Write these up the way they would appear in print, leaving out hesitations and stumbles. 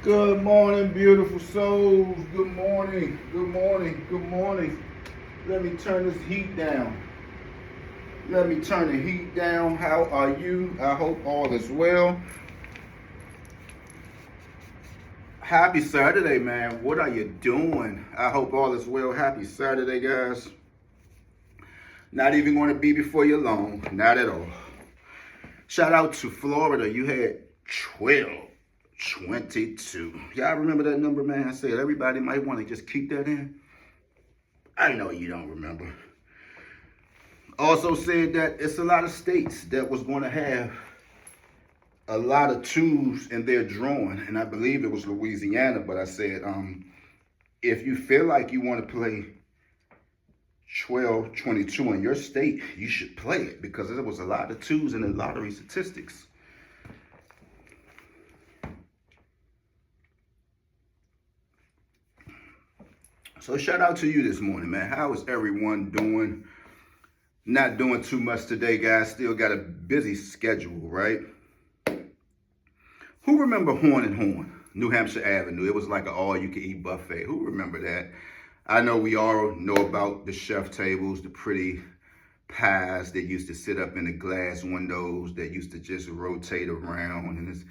Good morning, beautiful souls. Good morning, good morning, good morning. Let me turn this heat down. Let me turn the heat down. How are you? I hope all is well. Happy Saturday, man. What are you doing? I hope all is well. Happy Saturday, guys. Not even going to be before you long. Not at all. Shout out to Florida. You had 12:22. Y'all remember that number, man? I said everybody might want to just keep that in. I know you don't remember. Also said that it's a lot of states that was going to have a lot of twos in their drawing, and I believe it was Louisiana, but I said, if you feel like you want to play 12:22 in your state, you should play it because there was a lot of twos in the lottery statistics. So shout out to you this morning, man. How is everyone doing? Not doing too much today, guys. Still got a busy schedule, right? Who remember Horn and Horn, New Hampshire Avenue? It was like an all-you-can-eat buffet. Who remember that? I know we all know about the chef tables, the pretty pies that used to sit up in the glass windows that used to just rotate around. And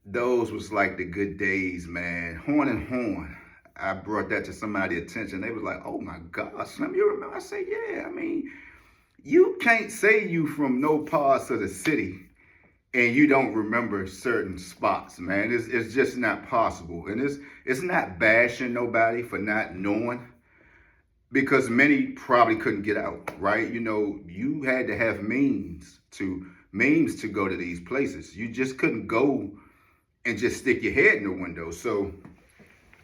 those was like the good days, man. Horn and Horn. I brought that to somebody's attention. They was like, oh my God, Slim, you remember? I said, yeah, I mean, you can't say you from no parts of the city and you don't remember certain spots, man. It's just not possible. And it's not bashing nobody for not knowing because many probably couldn't get out, right? You know, you had to have means to go to these places. You just couldn't go and just stick your head in the window. So,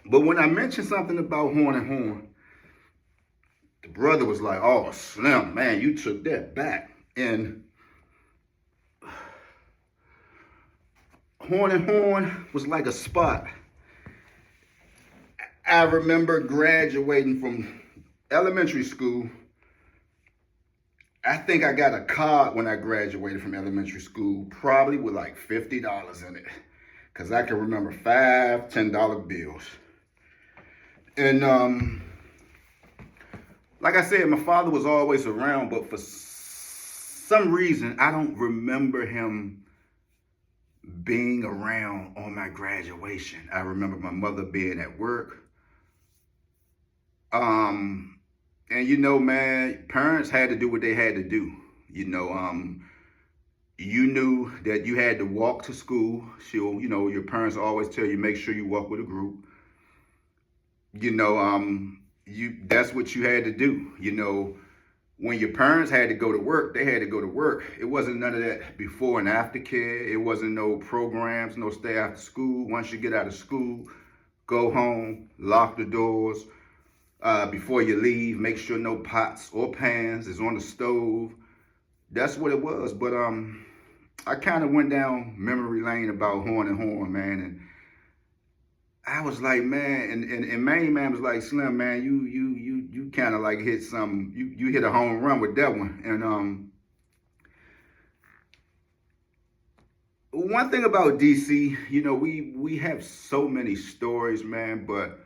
but when I mentioned something about Horn and Horn, the brother was like, oh, Slim, man, you took that back. And Horn and Horn was like a spot. I remember graduating from elementary school. I think I got a card when I graduated from elementary school, probably with like $50 in it. Because I can remember $5, $10 bills. And like I said, my father was always around, but for some reason, I don't remember him being around on my graduation. I remember my mother being at work. And you know, man, parents had to do what they had to do. You know, you knew that you had to walk to school. You know, your parents always tell you, make sure you walk with a group. You know, that's what you had to do. You know, when your parents had to go to work, they had to go to work. It wasn't none of that before and after care. It wasn't no programs, no stay after school. Once you get out of school, go home, lock the doors. Before you leave, make sure no pots or pans is on the stove. That's what it was. But I kind of went down memory lane about Horn and Horn, man, and I was like, man, and main man was like, Slim, man, you kind of like hit some, you hit a home run with that one. And one thing about DC, you know, we have so many stories, man, but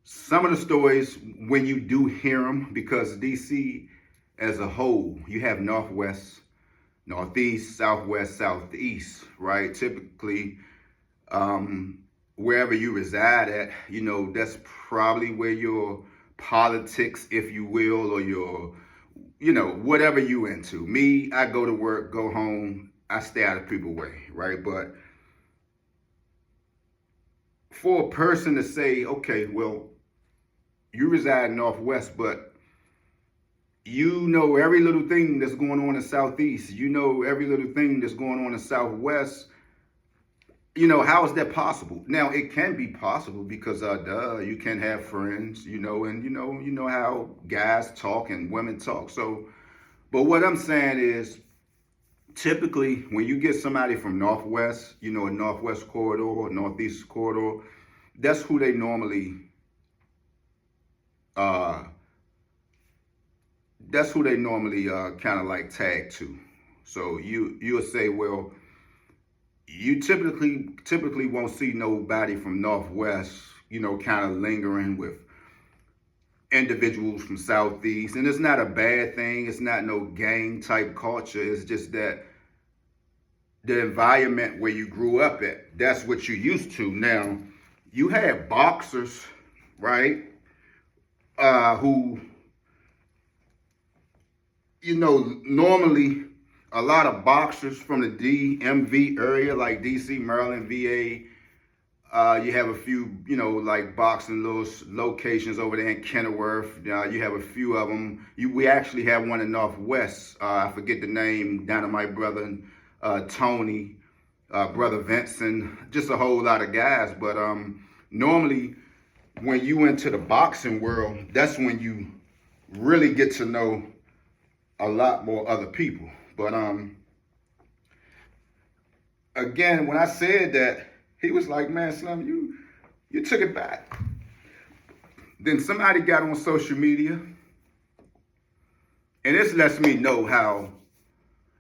some of the stories, when you do hear them, because DC as a whole, you have Northwest, Northeast, Southwest, Southeast, right? Typically, wherever you reside at, you know, that's probably where your politics, if you will, or your, you know, whatever you into. Me, I go to work, go home, I stay out of people's way, right? But for a person to say, okay, well, you reside in Northwest, but you know every little thing that's going on in Southeast, you know every little thing that's going on in Southwest. You know, how is that possible? Now, it can be possible because, you can have friends, you know, and you know how guys talk and women talk. So, but what I'm saying is, typically, when you get somebody from Northwest, you know, a Northwest corridor or Northeast corridor, that's who they normally, kind of like tag to. So you'll say, well, you typically won't see nobody from Northwest, kind of lingering with individuals from Southeast. And it's not a bad thing. It's not no gang type culture. It's just that the environment where you grew up at, that's what you're used to. Now, you have boxers, right? Who, normally a lot of boxers from the DMV area, like DC, Maryland, VA. You have a few, like boxing little locations over there in Kenilworth. You have a few of them. We actually have one in Northwest. I forget the name. Dynamite Brother, Tony, Brother Vincent, just a whole lot of guys. But normally, when you into the boxing world, that's when you really get to know a lot more other people. But again, when I said that, he was like, man, Slim, you took it back. Then somebody got on social media, and this lets me know how,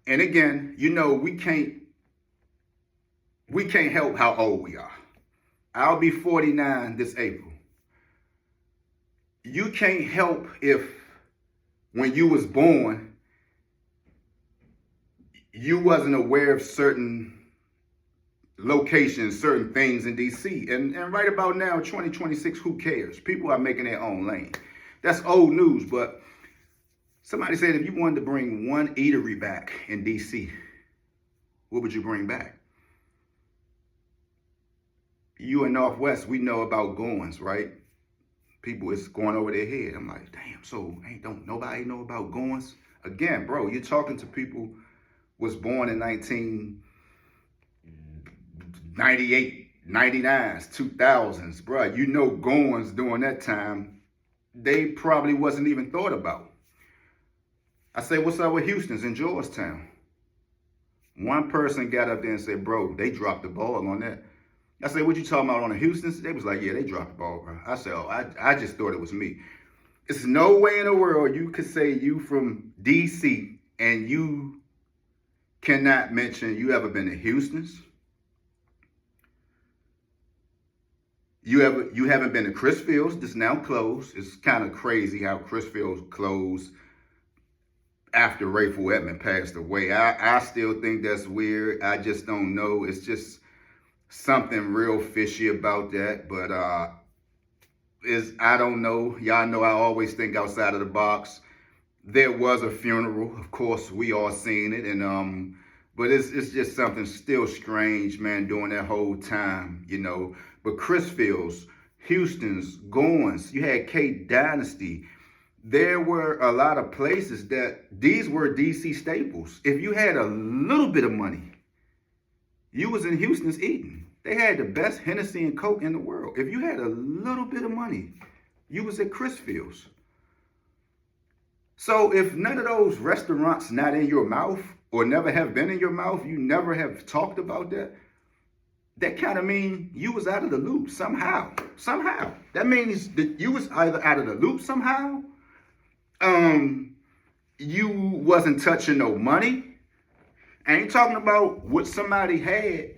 and again, we can't help how old we are. I'll be 49 this April. You can't help if when you was born, you wasn't aware of certain locations, certain things in DC. And right about now, 2026, who cares? People are making their own lane. That's old news, but somebody said if you wanted to bring one eatery back in DC, what would you bring back? You in Northwest, we know about Goins, right? People is going over their head. I'm like, damn, so don't nobody know about Goins? Again, bro, you're talking to people was born in 1998, 99s, 2000s, bro. Goins during that time, they probably wasn't even thought about. I say, what's up with Houston's in Georgetown? One person got up there and said, bro, they dropped the ball on that. I said, what you talking about on the Houston's? They was like, yeah, they dropped the ball, bro. I said, oh, I just thought it was me. It's no way in the world you could say you from DC and you cannot mention you ever been to Houston's. You haven't been to CRISFIELDS. This now closed. It's kind of crazy how CRISFIELDS closed after Rayful Edmond passed away. I still think that's weird. I just don't know. It's just something real fishy about that. But I don't know. Y'all know I always think outside of the box. There was a funeral. Of course, we all seen it. And but it's just something still strange, man, during that whole time, But CRISFIELDS, Houston's, Goins, you had K Dynasty. There were a lot of places that these were DC staples. If you had a little bit of money, you was in Houston's eating. They had the best Hennessy and Coke in the world. If you had a little bit of money, you was at CRISFIELDS. So if none of those restaurants not in your mouth or never have been in your mouth, you never have talked about that, that kind of mean you was out of the loop somehow. That means that you was either out of the loop somehow, you wasn't touching no money. I ain't talking about what somebody had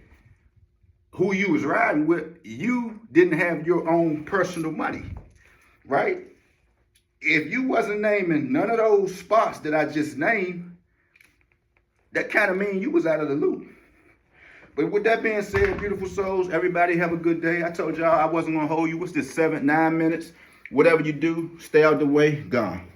who you was riding with. You didn't have your own personal money, right? If you wasn't naming none of those spots that I just named, that kind of mean you was out of the loop. But with that being said, beautiful souls, everybody have a good day. I told y'all I wasn't going to hold you. What's this, 9 minutes? Whatever you do, stay out the way. Gone.